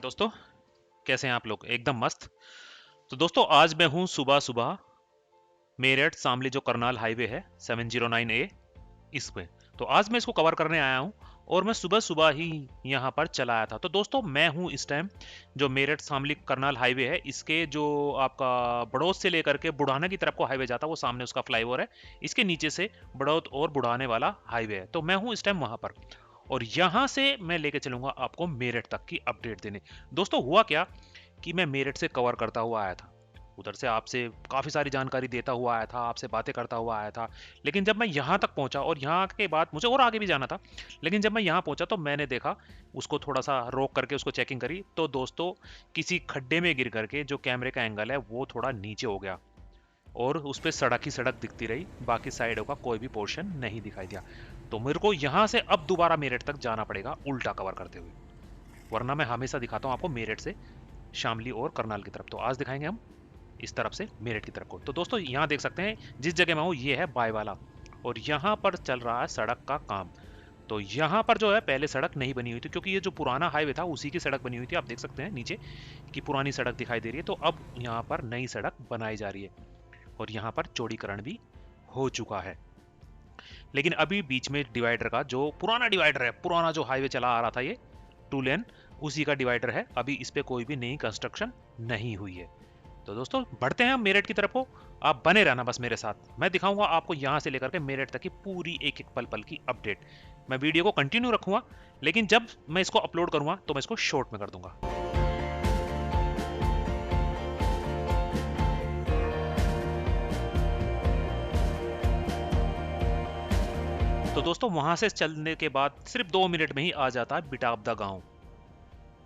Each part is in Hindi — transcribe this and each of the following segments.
दोस्तों, कैसे हैं आप लोग? एकदम मस्त। तो दोस्तों, आज मैं हूं सुबह सुबह मेरठ शामली जो करनाल हाईवे है 709A इस पे। तो आज मैं इसको कवर करने आया हूं और मैं सुबह सुबह ही यहां पर चला आया था। तो दोस्तों, मैं हूं इस टाइम जो मेरठ शामली करनाल हाईवे है, इसके जो आपका बड़ौद से लेकर के बुढ़ाना की तरफ को हाईवे जाता है, वो सामने उसका फ्लाईओवर है। इसके नीचे से बड़ौद और बुढ़ाने वाला हाईवे है। तो मैं हूं इस टाइम वहां पर और यहां से मैं लेके चलूंगा आपको मेरठ तक की अपडेट देने। दोस्तों, हुआ क्या कि मैं मेरठ से कवर करता हुआ आया था, उधर से आपसे काफ़ी सारी जानकारी देता हुआ आया था, आपसे बातें करता हुआ आया था। लेकिन जब मैं यहाँ तक पहुँचा और यहाँ के बाद मुझे और आगे भी जाना था, लेकिन जब मैं यहाँ पहुँचा तो मैंने देखा, उसको थोड़ा सा रोक करके उसको चेकिंग करी, तो दोस्तों किसी खड्डे में गिर करके जो कैमरे का एंगल है वो थोड़ा नीचे हो गया और उस पर सड़क ही सड़क दिखती रही, बाकी साइडों का कोई भी पोर्शन नहीं दिखाई दिया। तो मेरे को यहाँ से अब दोबारा मेरठ तक जाना पड़ेगा उल्टा कवर करते हुए, वरना मैं हमेशा दिखाता हूँ आपको मेरठ से शामली और करनाल की तरफ। तो आज दिखाएंगे हम इस तरफ से मेरठ की तरफ को। तो दोस्तों, यहाँ देख सकते हैं जिस जगह मैं हूँ ये है बायवाला और यहाँ पर चल रहा है सड़क का काम। तो यहाँ पर जो है पहले सड़क नहीं बनी हुई थी, क्योंकि ये जो पुराना हाईवे था उसी की सड़क बनी हुई थी। आप देख सकते हैं नीचे कि पुरानी सड़क दिखाई दे रही है। तो अब यहाँ पर नई सड़क बनाई जा रही है और यहाँ पर चौड़ीकरण भी हो चुका है। लेकिन अभी बीच में डिवाइडर का जो पुराना डिवाइडर है, पुराना जो हाईवे चला आ रहा था ये 2 लेन, उसी का डिवाइडर है। अभी इस पे कोई भी नई कंस्ट्रक्शन नहीं हुई है। तो दोस्तों, बढ़ते हैं हम मेरठ की तरफ को। आप बने रहना बस मेरे साथ, मैं दिखाऊंगा आपको यहाँ से लेकर के मेरठ तक की पूरी एक एक पल पल की अपडेट। मैं वीडियो को कंटिन्यू रखूंगा, लेकिन जब मैं इसको अपलोड करूंगा तो मैं इसको शॉर्ट में कर दूंगा। तो दोस्तों, वहां से चलने के बाद सिर्फ 2 मिनट में ही आ जाता है बिटाबदा गांव।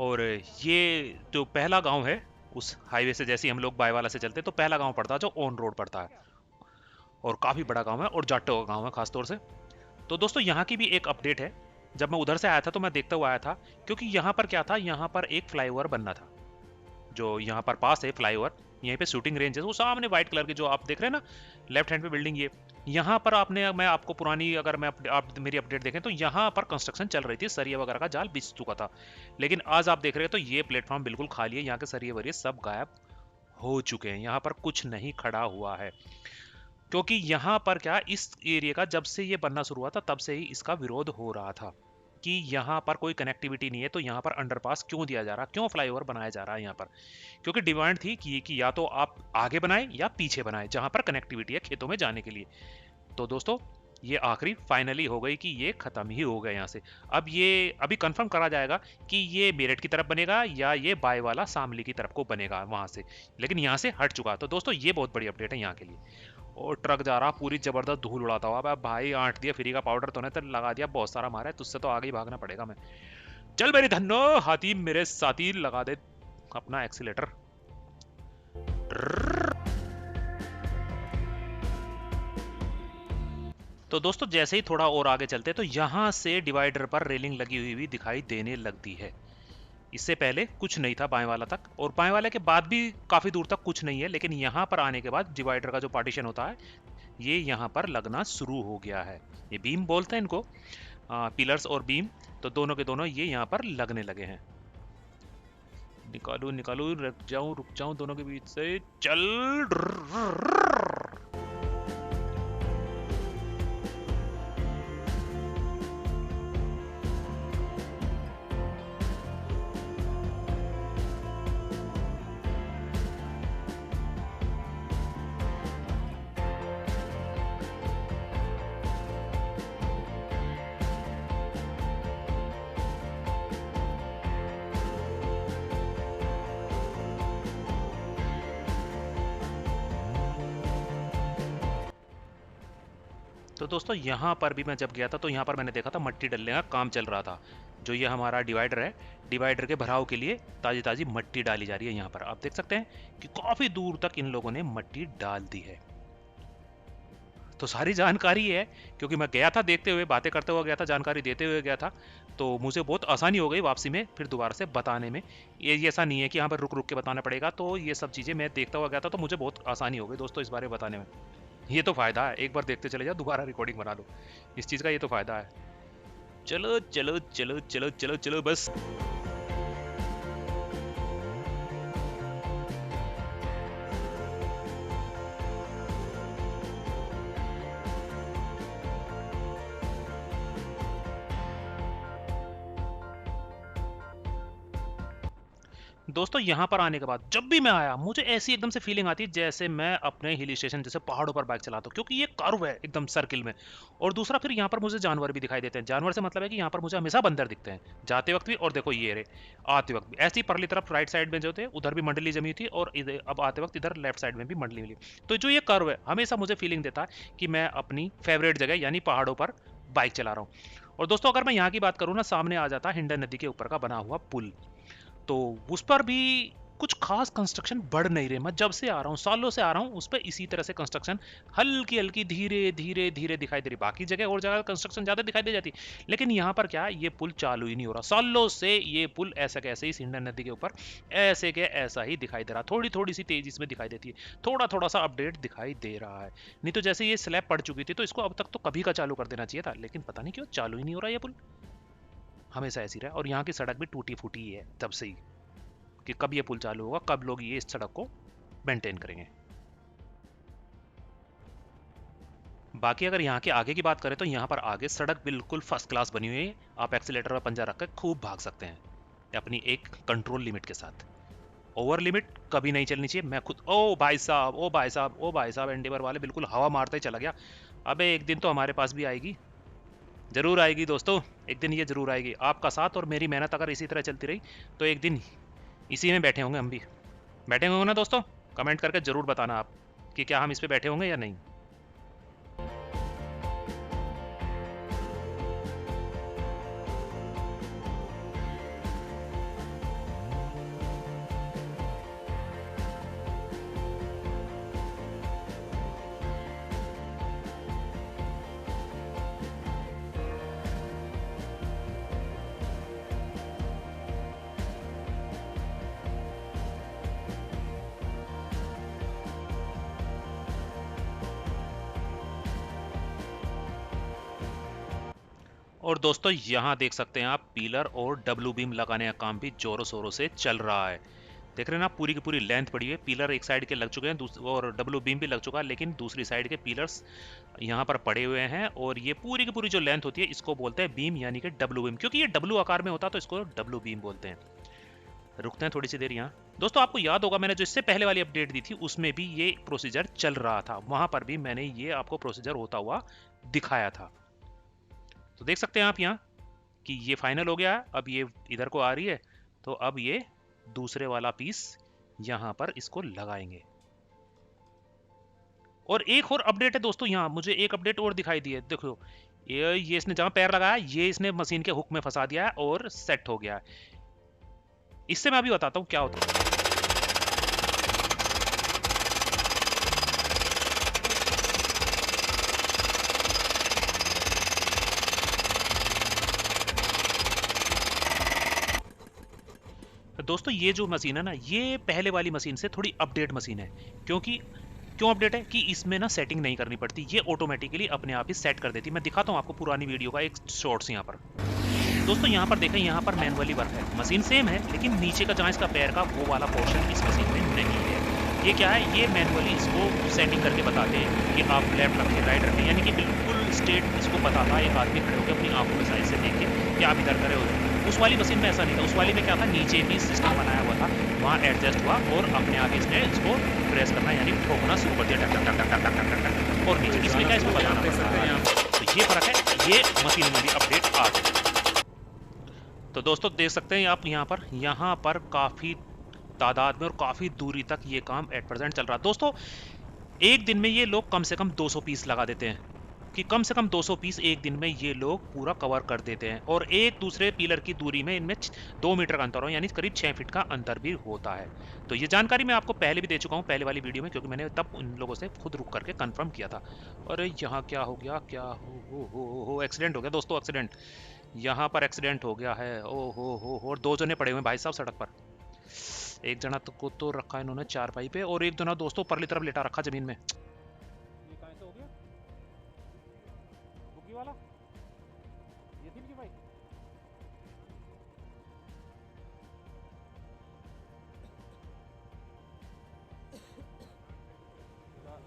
और ये जो पहला गांव है उस हाईवे से, जैसे ही हम लोग बायवाला से चलते हैं तो पहला गांव पड़ता है जो ऑन रोड पड़ता है और काफ़ी बड़ा गांव है और जाटो का गांव है खासतौर से। तो दोस्तों, यहाँ की भी एक अपडेट है। जब मैं उधर से आया था तो मैं देखता हुआ आया था, क्योंकि यहाँ पर क्या था, यहाँ पर एक फ्लाईओवर बनना था जो यहाँ पर पास है फ्लाईओवर। यहीं पे शूटिंग रेंज है, वो सामने व्हाइट कलर की जो आप देख रहे हैं ना, लेफ्ट हैंड पे बिल्डिंग ये। यहाँ पर आपने, मैं आपको पुरानी, अगर मैं आप मेरी अपडेट देखें तो यहाँ पर कंस्ट्रक्शन चल रही थी, सरिया वगैरह का जाल बिछ चुका था। लेकिन आज आप देख रहे हैं तो ये प्लेटफॉर्म बिल्कुल खाली है, यहाँ के सरिये वरिये सब गायब हो चुके हैं, यहाँ पर कुछ नहीं खड़ा हुआ है। क्योंकि यहाँ पर क्या, इस एरिया का जब से ये बनना शुरू हुआ था तब से ही इसका विरोध हो रहा था कि यहाँ पर कोई कनेक्टिविटी नहीं है, तो यहाँ पर अंडरपास क्यों दिया जा रहा, क्यों फ्लाईओवर बनाया जा रहा है यहाँ पर। क्योंकि डिमांड थी कि या तो आप आगे बनाए या पीछे बनाए, जहाँ पर कनेक्टिविटी है खेतों में जाने के लिए। तो दोस्तों, ये आखिरी फाइनली हो गई कि ये खत्म ही हो गया यहाँ से। अब ये अभी कंफर्म करा जाएगा कि ये मेरठ की तरफ बनेगा या ये बायवाला शामली की तरफ को बनेगा वहां से, लेकिन यहाँ से हट चुका। तो दोस्तों, ये बहुत बड़ी अपडेट है यहाँ के लिए। और ट्रक जा रहा पूरी जबरदस्त धूल उड़ाता हुआ। अब भाई, आंट दिया फ्री का पाउडर तो नहीं लगा दिया, बहुत सारा मारा है, तुझसे तो आगे ही भागना पड़ेगा। मैं चल मेरी धन्नो हाथी, मेरे साथी लगा दे अपना एक्सीलेटर। तो दोस्तों, जैसे ही थोड़ा और आगे चलते तो यहाँ से डिवाइडर पर रेलिंग लगी हुई भी दिखाई देने लगती है। इससे पहले कुछ नहीं था बाएं वाला तक, और बाएं वाले के बाद भी काफी दूर तक कुछ नहीं है, लेकिन यहाँ पर आने के बाद डिवाइडर का जो पार्टीशन होता है ये यहाँ पर लगना शुरू हो गया है। ये बीम बोलते हैं इनको, पिलर्स और बीम, तो दोनों के दोनों ये यहाँ पर लगने लगे हैं। निकालू निकालू, रुक जाऊं दोनों के बीच से, चल। तो दोस्तों, यहाँ पर भी मैं जब गया था तो यहाँ पर मैंने देखा था मट्टी डलने का काम चल रहा था। जो ये हमारा डिवाइडर है, डिवाइडर के भराव के लिए ताजी ताजी मट्टी डाली जा रही है। यहाँ पर आप देख सकते हैं कि काफी दूर तक इन लोगों ने मट्टी डाल दी है। तो सारी जानकारी है, क्योंकि मैं गया था देखते हुए, बातें करते हुए गया था, जानकारी देते हुए गया था, तो मुझे बहुत आसानी हो गई वापसी में फिर दोबारा से बताने में। ये ऐसा नहीं है कि यहाँ पर रुक रुक के बताना पड़ेगा। तो ये सब चीज़ें मैं देखता हुआ गया था, तो मुझे बहुत आसानी हो गई दोस्तों इस बारे में बताने में। ये तो फायदा है, एक बार देखते चले जाओ, दोबारा रिकॉर्डिंग बना लो, इस चीज़ का ये तो फायदा है। चलो चलो चलो चलो चलो चलो बस। दोस्तों यहाँ पर आने के बाद जब भी मैं आया मुझे ऐसी एकदम से फीलिंग आती है जैसे मैं अपने हिल स्टेशन जैसे पहाड़ों पर बाइक चलाता हूँ, क्योंकि ये कर्व है एकदम सर्किल में। और दूसरा फिर यहाँ पर मुझे जानवर भी दिखाई देते हैं। जानवर से मतलब है कि यहाँ पर मुझे हमेशा बंदर दिखते हैं, जाते वक्त भी, और देखो ये रे आते वक्त भी। ऐसी परली तरफ राइट साइड में जो थे उधर भी मंडली जमी थी, और इधर अब आते वक्त इधर लेफ्ट साइड में भी मंडली मिली। तो जो ये कर्व है हमेशा मुझे फीलिंग देता है कि मैं अपनी फेवरेट जगह यानी पहाड़ों पर बाइक चला रहा हूँ। और दोस्तों अगर मैं यहाँ की बात करूँ ना, सामने आ जाता है हिंडन नदी के ऊपर का बना हुआ पुल। तो उस पर भी कुछ खास कंस्ट्रक्शन बढ़ नहीं रहे। मैं जब से आ रहा हूँ, सालों से आ रहा हूँ, उस पर इसी तरह से कंस्ट्रक्शन हल्की हल्की धीरे धीरे धीरे दिखाई दे रही। बाकी जगह और जगह कंस्ट्रक्शन ज्यादा दिखाई दे जाती, लेकिन यहाँ पर क्या है, ये पुल चालू ही नहीं हो रहा। सालों से ये पुल ऐसा कैसे ही सिंडन नदी के ऊपर ऐसे के ऐसा ही दिखाई दे रहा। थोड़ी थोड़ी सी तेजी इसमें दिखाई देती है, थोड़ा थोड़ा सा अपडेट दिखाई दे रहा है। नहीं तो जैसे ये स्लैब पड़ चुकी थी तो इसको अब तक तो कभी का चालू कर देना चाहिए था, लेकिन पता नहीं क्यों चालू ही नहीं हो रहा ये पुल। हमेशा ऐसी रहा। और यहाँ की सड़क भी टूटी फूटी ही है तब से ही, कि कब ये पुल चालू होगा, कब लोग ये इस सड़क को मेंटेन करेंगे। बाकी अगर यहाँ के आगे की बात करें तो यहाँ पर आगे सड़क बिल्कुल फर्स्ट क्लास बनी हुई है। आप एक्सीलेटर में पंजा रख कर खूब भाग सकते हैं अपनी एक कंट्रोल लिमिट के साथ। ओवर लिमिट कभी नहीं चलनी चाहिए। मैं खुद, ओ भाई साहब, ओ भाई साहब, ओ भाई साहब, एंडेवर वाले बिल्कुल हवा मारते ही चला गया। अबे एक दिन तो हमारे पास भी आएगी, जरूर आएगी दोस्तों। एक दिन ये जरूर आएगी। आपका साथ और मेरी मेहनत अगर इसी तरह चलती रही तो एक दिन इसी में बैठे होंगे हम भी। बैठे होंगे ना दोस्तों? कमेंट करके जरूर बताना आप कि क्या हम इस पे बैठे होंगे या नहीं। और दोस्तों यहाँ देख सकते हैं आप, पीलर और डब्ल्यू बीम लगाने का काम भी जोरों शोरों से चल रहा है। देख रहे हैं ना, पूरी की पूरी लेंथ पड़ी है। पीलर एक साइड के लग चुके हैं और डब्ल्यू बीम भी लग चुका है, लेकिन दूसरी साइड के पीलर्स यहाँ पर पड़े हुए हैं। और ये पूरी की पूरी जो लेंथ होती है इसको बोलते हैं बीम, यानी कि डब्ल्यू बीम। क्योंकि ये डब्ल्यू आकार में होता है तो इसको डब्ल्यू बीम बोलते हैं। रुकते हैं थोड़ी सी देर यहाँ। दोस्तों आपको याद होगा मैंने जो इससे पहले वाली अपडेट दी थी उसमें भी ये प्रोसीजर चल रहा था, वहां पर भी मैंने ये आपको प्रोसीजर होता हुआ दिखाया था। तो देख सकते हैं आप यहाँ कि ये फाइनल हो गया है। अब ये इधर को आ रही है, तो अब ये दूसरे वाला पीस यहाँ पर इसको लगाएंगे। और एक और अपडेट है दोस्तों, यहाँ मुझे एक अपडेट और दिखाई दी है। देखो ये इसने जहां पैर लगाया ये इसने मशीन के हुक में फंसा दिया है और सेट हो गया है। इससे मैं अभी बताता हूँ क्या होता है। दोस्तों ये जो मशीन है ना, ये पहले वाली मशीन से थोड़ी अपडेट मशीन है। क्योंकि क्यों अपडेट है कि इसमें ना सेटिंग नहीं करनी पड़ती, ये ऑटोमेटिकली अपने आप ही सेट कर देती है। मैं दिखाता हूँ आपको पुरानी वीडियो का एक शॉर्ट्स यहाँ पर। दोस्तों यहाँ पर देखें, यहाँ पर मैनुअली वर्क है, मशीन सेम है, लेकिन नीचे का जहाँ इसका पैर का वो वाला पोर्शन इस मशीन में नहीं है। ये क्या है, ये मैनुअली इसको सेटिंग करके बताते हैं कि आप लेफ्ट रखें राइट रखें, यानी कि बिल्कुल स्टेट इसको बताता है। एक आदमी खड़े होकर अपनी आंखों के साइड से देख के कि आप इधर खड़े हो जाए। उस वाली मशीन में ऐसा नहीं था। उस वाली में क्या था, नीचे भी सिस्टम बनाया हुआ था, वहाँ एडजस्ट हुआ और अपने आगे इसने इसको प्रेस करना यानी ठोकना शुरू कर दिया, टक टक टक टक टक टक टक। और नीचे इसमें क्या, इसको बताना पड़ता है। तो ये फर्क है, ये मशीन में भी अपडेट आ गई। तो दोस्तों देख सकते हैं आप यहाँ पर काफी तादाद में और काफी दूरी तक ये काम एट प्रेजेंट चल रहा है। दोस्तों एक दिन में ये लोग कम से कम 200 पीस लगा देते हैं, कि कम से कम 200 पीस एक दिन में ये लोग पूरा कवर कर देते हैं। और एक दूसरे पिलर की दूरी में इनमें 2 मीटर का अंतर हो, यानी करीब 6 फीट का अंतर भी होता है। तो ये जानकारी मैं आपको पहले भी दे चुका हूँ पहले वाली वीडियो में, क्योंकि मैंने तब उन लोगों से खुद रुक करके कंफर्म किया था। और यहाँ क्या हो गया, क्या हो एक्सीडेंट हो गया दोस्तों, एक्सीडेंट। यहाँ पर एक्सीडेंट हो गया है। ओ हो, और 2 जने पड़े हुए भाई साहब सड़क पर। एक जना को तो रखा इन्होंने चारपाई पे, और एक जना दोस्तों परली तरफ लेटा रखा जमीन में। ये कहां से हो गया बुगी वाला, ये थी इनकी बाइक।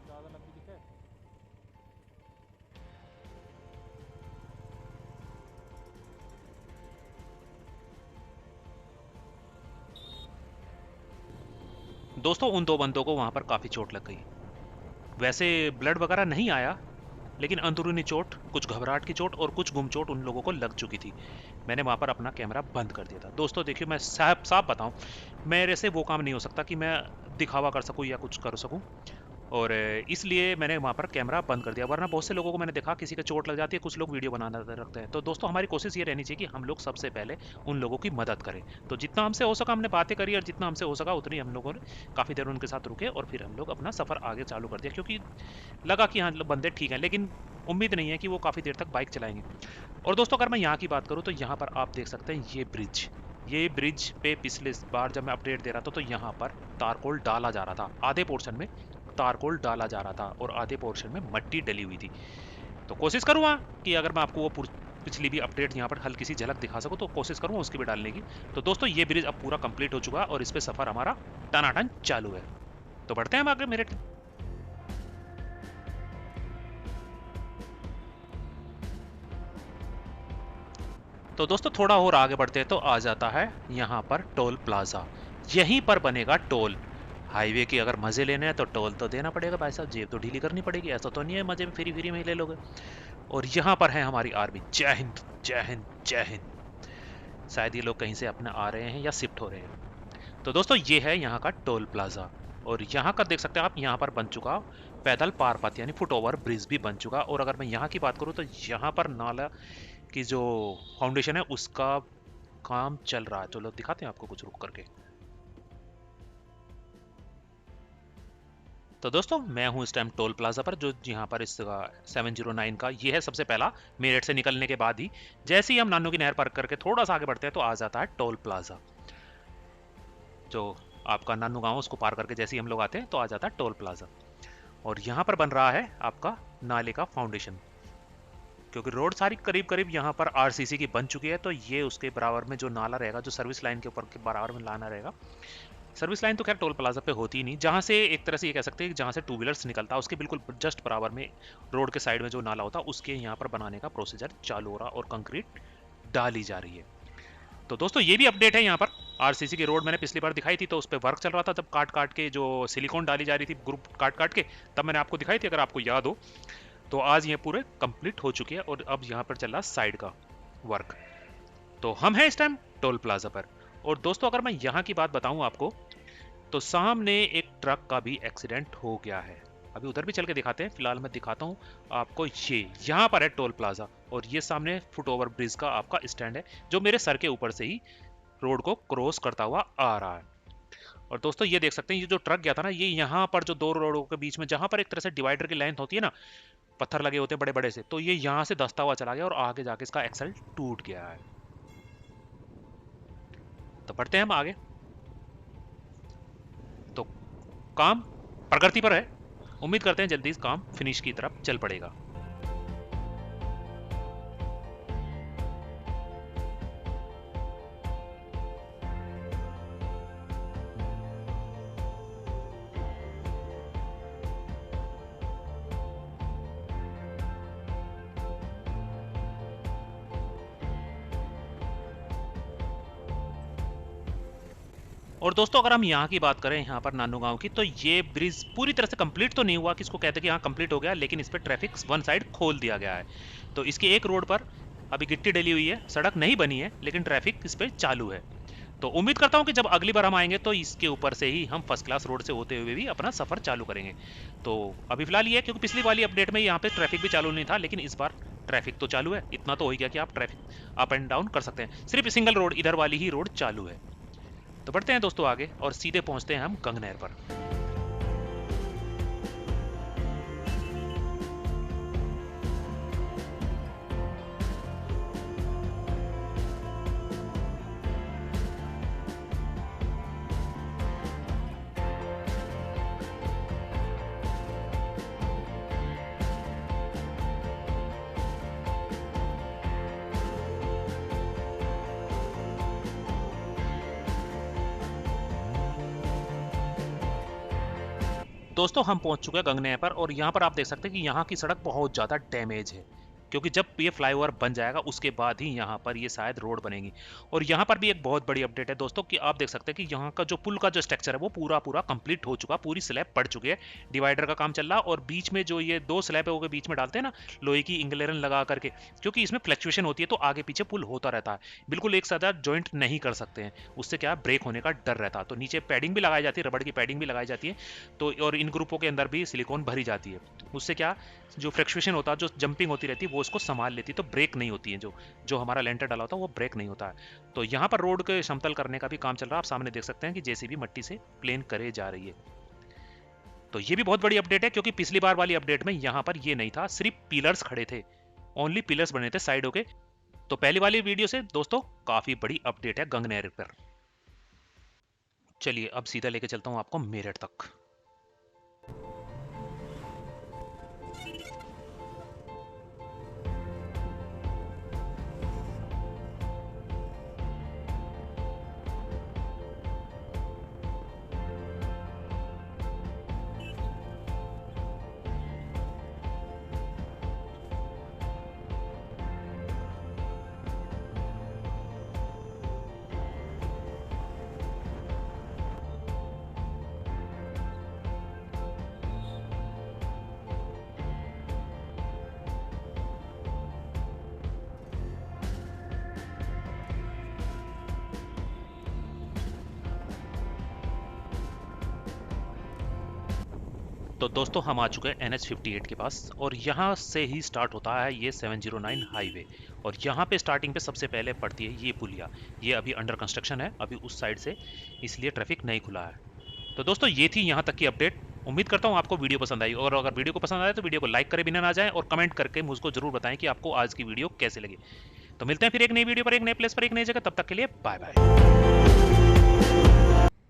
ज्यादा लंबी दिखे। दोस्तों उन दो बंदों को वहां पर काफी चोट लग गई। वैसे ब्लड वगैरह नहीं आया, लेकिन अंदरूनी चोट, कुछ घबराहट की चोट और कुछ गुम चोट उन लोगों को लग चुकी थी। मैंने वहां पर अपना कैमरा बंद कर दिया था। दोस्तों देखिए, मैं साफ साफ बताऊं, मेरे से वो काम नहीं हो सकता कि मैं दिखावा कर सकूं या कुछ कर सकूं, और इसलिए मैंने वहाँ पर कैमरा बंद कर दिया। वरना बहुत से लोगों को मैंने देखा, किसी का चोट लग जाती है, कुछ लोग वीडियो बनाना रखते हैं। तो दोस्तों हमारी कोशिश ये रहनी चाहिए कि हम लोग सबसे पहले उन लोगों की मदद करें। तो जितना हमसे हो सका हमने बातें करी, और जितना हमसे हो सका उतनी हम लोगों ने काफ़ी देर उनके साथ रुके, और फिर हम लोग अपना सफ़र आगे चालू कर दिया, क्योंकि लगा कि हाँ बंदे ठीक हैं, लेकिन उम्मीद नहीं है कि वो काफ़ी देर तक बाइक चलाएंगे। और दोस्तों अगर मैं यहाँ की बात करूँ तो यहाँ पर आप देख सकते हैं ये ब्रिज पे पिछले बार जब मैं अपडेट दे रहा था तो यहाँ पर तारकोल डाला जा रहा था। आधे पोर्शन में तारकोल डाला जा रहा था और आधे पोर्शन में मट्टी डली हुई थी। तो कोशिश करूँगा कि अगर मैं आपको वो पिछली भी अपडेट यहाँ पर हल्की सी झलक दिखा सकूँ तो कोशिश करूँगा उसकी भी डालने की। तो दोस्तों ये ब्रिज अब पूरा कंप्लीट हो चुका है और इस पे सफ़र हमारा टनाटन चालू है। तो बढ़ते हैं हम आगे मेरे। तो दोस्तों थोड़ा और आगे बढ़ते हैं तो आ जाता है यहाँ पर टोल प्लाजा। यहीं पर बनेगा टोल। हाईवे की अगर मजे लेने हैं तो टोल तो देना पड़ेगा भाई साहब, जेब तो ढीली करनी पड़ेगी। ऐसा तो नहीं है मजे में फ्री फ्री में ही ले लोगे। और यहाँ पर है हमारी आर्मी। जय हिंद जय हिंद जय हिंद। शायद ये लोग कहीं से अपने आ रहे हैं या शिफ्ट हो रहे हैं। तो दोस्तों ये है यहाँ का टोल प्लाजा, और यहाँ का देख सकते हैं आप, यहाँ पर बन चुका पैदल पार पथ यानी फुट ओवर ब्रिज भी बन चुका। और अगर मैं यहाँ की बात करूँ तो यहाँ पर नाला की जो फाउंडेशन है उसका काम चल रहा है। चलो दिखाते हैं आपको कुछ रुक करके। तो दोस्तों मैं हूं इस टाइम टोल प्लाजा पर, जो यहाँ पर इस 709 का ये है सबसे पहला। मेरठ से निकलने के बाद ही जैसे ही हम नानू की नहर पार करके थोड़ा सा आगे बढ़ते हैं तो आ जाता है टोल प्लाजा। जो आपका नानू गांव उसको पार करके जैसे ही हम लोग आते हैं तो आ जाता है टोल प्लाजा। और यहाँ पर बन रहा है आपका नाले का फाउंडेशन, क्योंकि रोड सारी करीब करीब यहाँ पर आरसीसी की बन चुकी है। तो ये उसके बराबर में जो नाला रहेगा, जो सर्विस लाइन के ऊपर के बराबर में लाना रहेगा। सर्विस लाइन तो खैर टोल प्लाजा पे होती ही नहीं, जहाँ से एक तरह से ये कह सकते हैं कि जहाँ से टू व्हीलर्स निकलता है उसके बिल्कुल जस्ट बराबर में रोड के साइड में जो नाला होता है उसके यहाँ पर बनाने का प्रोसीजर चालू हो रहा और कंक्रीट डाली जा रही है। तो दोस्तों ये भी अपडेट है यहाँ पर। आरसीसी की रोड मैंने पिछली बार दिखाई थी तो उस पर वर्क चल रहा था, जब काट काट के जो सिलिकॉन डाली जा रही थी, ग्रुप काट काट के, तब मैंने आपको दिखाई थी अगर आपको याद हो। तो आज ये पूरे कंप्लीट हो चुकी है और अब यहाँ पर चल रहा साइड का वर्क। तो हम हैं इस टाइम टोल प्लाजा पर। और दोस्तों अगर मैं यहाँ की बात बताऊँ आपको तो सामने एक ट्रक का भी एक्सीडेंट हो गया है। अभी उधर भी चल के दिखाते हैं, फिलहाल मैं दिखाता हूँ आपको। ये यहाँ पर है टोल प्लाजा और ये सामने फुट ओवर ब्रिज का आपका स्टैंड है, जो मेरे सर के ऊपर से ही रोड को क्रॉस करता हुआ आ रहा है। और दोस्तों ये देख सकते हैं, ये जो ट्रक गया था ना, ये यहाँ पर जो दो रोडों के बीच में जहाँ पर एक तरह से डिवाइडर की लाइन होती है ना, पत्थर लगे होते हैं बड़े बड़े से, तो ये यहाँ से धंसता हुआ चला गया और आगे जाके इसका एक्सल टूट गया है। तो बढ़ते हैं हम आगे। तो काम प्रगति पर है, उम्मीद करते हैं जल्दी इस काम फिनिश की तरफ चल पड़ेगा। और दोस्तों अगर हम यहाँ की बात करें, यहाँ पर नानू गांव की, तो ये ब्रिज पूरी तरह से कंप्लीट तो नहीं हुआ कि इसको कहते हैं कि हाँ कंप्लीट हो गया, लेकिन इस पर ट्रैफिक वन साइड खोल दिया गया है। तो इसकी एक रोड पर अभी गिट्टी डली हुई है, सड़क नहीं बनी है, लेकिन ट्रैफिक इस पर चालू है। तो उम्मीद करता हूँ कि जब अगली बार हम आएंगे तो इसके ऊपर से ही हम फर्स्ट क्लास रोड से होते हुए भी अपना सफर चालू करेंगे। तो अभी फिलहाल ये है, क्योंकि पिछली वाली अपडेट में यहाँ पे ट्रैफिक भी चालू नहीं था, लेकिन इस बार ट्रैफिक तो चालू है। इतना तो हो गया कि आप ट्रैफिक अप एंड डाउन कर सकते हैं। सिर्फ सिंगल रोड इधर वाली ही रोड चालू है। तो बढ़ते हैं दोस्तों आगे और सीधे पहुंचते हैं हम गंगनहर पर। दोस्तों हम पहुंच चुके हैं गंगनहर पर और यहाँ पर आप देख सकते हैं कि यहाँ की सड़क बहुत ज़्यादा डैमेज है। क्योंकि जब ये फ्लाईओवर बन जाएगा उसके बाद ही यहाँ पर ये शायद रोड बनेगी। और यहाँ पर भी एक बहुत बड़ी अपडेट है दोस्तों कि आप देख सकते हैं कि यहाँ का जो पुल का जो स्ट्रक्चर है वो पूरा पूरा कंप्लीट हो चुका, पूरी स्लैब पड़ चुकी है, डिवाइडर का काम चल रहा, और बीच में जो ये 2 स्लैब है वो बीच में डालते हैं ना लोहे की इंगलेरन लगा करके, क्योंकि इसमें फ्लक्चुएशन होती है तो आगे पीछे पुल होता रहता है, बिल्कुल एक साथ ज्वाइंट नहीं कर सकते हैं, उससे क्या ब्रेक होने का डर रहता है। तो नीचे पैडिंग भी लगाई जाती है, रबड़ की पैडिंग भी लगाई जाती है, तो और इन ग्रुपों के अंदर भी सिलिकॉन भरी जाती है, उससे क्या जो फ्लक्चुएशन होता है, जो जंपिंग होती रहती है वो उसको संभाल लेती है, तो ब्रेक नहीं होती है, जो हमारा लेंटर डाला होता है वो ब्रेक नहीं होता है। तो यहाँ पर रोड के समतल करने का भी काम चल रहा है, आप सामने देख सकते हैं कि जेसीबी मट्टी से प्लेन करे जा रही है। तो ये भी बहुत बड़ी अपडेट है, क्योंकि पिछली बार वाली अपडेट में यहाँ पर ये नहीं था, सिर्फ पिलर्स खड़े थे, ओनली पिलर्स बने थे साइडों के। तो पहली वाली वीडियो से दोस्तों काफी बड़ी अपडेट है गंगनेर पर। चलिए अब सीधा लेके चलता हूँ आपको मेरठ तक। तो दोस्तों हम आ चुके हैं NH58 के पास, और यहाँ से ही स्टार्ट होता है ये 709 हाईवे, और यहाँ पे स्टार्टिंग पे सबसे पहले पड़ती है ये पुलिया। ये अभी अंडर कंस्ट्रक्शन है अभी उस साइड से, इसलिए ट्रैफिक नहीं खुला है। तो दोस्तों ये थी यहाँ तक की अपडेट। उम्मीद करता हूँ आपको वीडियो पसंद आई, और अगर वीडियो को पसंद आए तो वीडियो को लाइक करे बिना ना जाएं, और कमेंट करके मुझको जरूर बताएं कि आपको आज की वीडियो कैसे लगी। तो मिलते हैं फिर एक नई वीडियो पर, एक नए प्लेस पर, एक नई जगह, तब तक के लिए बाय बाय।